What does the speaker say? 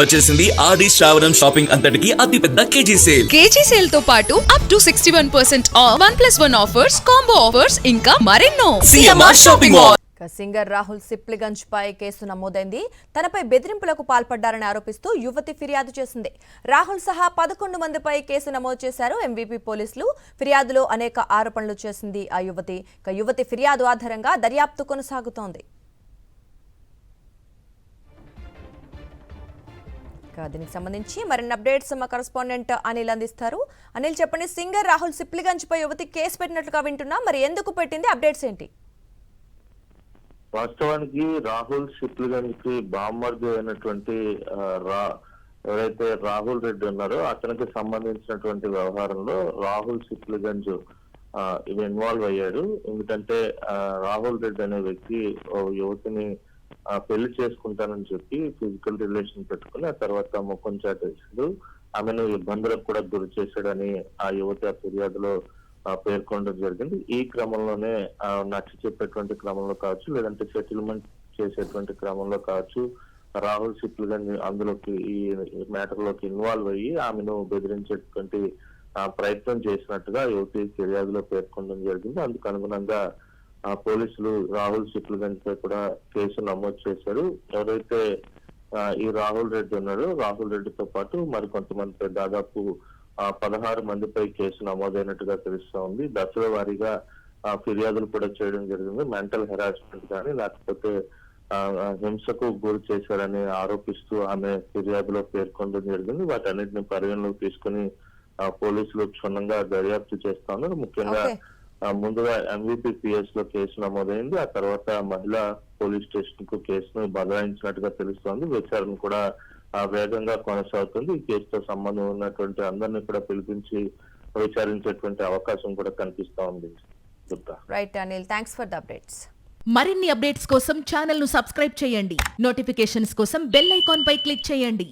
వచ్చేసింది ఆది శ్రావణం షాపింగ్ అంతటికి అతిపెద్ద కేజీ సేల్ తో పాటు up to 61% off 1+1 offers, combo offers ఇంకా మరెన్నో. CMR shopping mall. Singer Rahul Sipligunj పై కేసు నమోదైంది. తనపై బెదిరింపులకు పాల్పడ్డారని ఆరోపిస్తూ యువతి ఫిర్యాదు చేసింది. రాహుల్ సహా 11 మందిపై కేసు నమోదు చేశారు ఎంవీపీ పోలీసులు. ఫిర్యాదులో అనేక ఆరోపణలు చేసింది ఆ యువతి. యువతి ఫిర్యాదు ఆధారంగా దర్యాప్తు కొనసాగుతోంది. దీనికి సంబంధించి మరిన్ని అప్డేట్స్ మా కరెస్పాండెంట్ అనిల్ అందిస్తారు. అనిల్, చెప్పండి, సింగర్ రాహుల్ సిప్లిగంజ్ పై యువతి కేసు పెట్టినట్లుగా వింటున్నా, మరి ఎందుకు పెట్టింది, అప్డేట్స్ ఏంటి? వాస్తవానికి రాహుల్ సిప్లిగంజ్ కి బామ్మర్ది అయినటువంటి ఎవరైతే రాహుల్ రెడ్డి ఉన్నారో అతనికి సంబంధించినటువంటి వ్యవహారంలో రాహుల్ సిప్లిగంజ్ ఇన్వాల్వ్ అయ్యాడు. ఎందుకంటే రాహుల్ రెడ్డి అనే వ్యక్తి యువతిని పెళ్లి చేసుకుంటానని చెప్పి ఫిజికల్ రిలేషన్ పెట్టుకుని ఆ తర్వాత ముఖం చాటేసాడు, ఆమెను ఇబ్బందులకు కూడా గురి చేశాడని ఆ యువతి ఆ ఫిర్యాదులో పేర్కొనడం జరిగింది. ఈ క్రమంలోనే నచ్చ చెప్పేటువంటి క్రమంలో కావచ్చు, లేదంటే సెటిల్మెంట్ చేసేటువంటి క్రమంలో కావచ్చు, రాహుల్ సిప్లిగంజ్ అందులోకి ఈ మ్యాటర్ లోకి ఇన్వాల్వ్ అయ్యి ఆమెను బెదిరించేటువంటి ప్రయత్నం చేసినట్టుగా యువతి ఫిర్యాదులో పేర్కొనడం జరిగింది. అందుకు అనుగుణంగా పోలీసులు రాహుల్ సిప్లిగంజ్ పై కూడా కేసు నమోదు చేశారు. ఎవరైతే ఈ రాహుల్ రెడ్డి ఉన్నారో రాహుల్ రెడ్డితో పాటు మరికొంతమందిపై దాదాపు 16 మందిపై కేసు నమోదైనట్టుగా తెలుస్తా ఉంది. దశల వారీగా ఫిర్యాదులు కూడా చేయడం జరిగింది. మెంటల్ హెరాస్మెంట్ కానీ లేకపోతే హింసకు గురి చేశారని ఆరోపిస్తూ ఆమె ఫిర్యాదులో పేర్కొనడం జరిగింది. వాటన్నిటిని పరిగణలోకి తీసుకుని పోలీసులు క్షుణ్ణంగా దర్యాప్తు చేస్తా ఉన్నారు. ముఖ్యంగా ముందుగా ఎంవీపీ పిఎస్ లో కేసు నమోదైంది. ఆ తర్వాత మహిళా పోలీస్ స్టేషన్ కు కేసును బదలాయించినట్టుగా తెలుస్తోంది. విచారణ కూడా వేగంగా కొనసాగుతుంది. ఈ కేసుతో సంబంధం ఉన్నటువంటి అందరినీ కూడా పిలిపించి విచారించేటువంటి అవకాశం కూడా కనిపిస్తా ఉంది. Right Anil, thanks for the updates. మరిన్ని అప్డేట్స్ కోసం ఛానల్ ను సబ్స్క్రైబ్ చేయండి. నోటిఫికేషన్స్ కోసం బెల్ ఐకాన్ పై క్లిక్ చేయండి.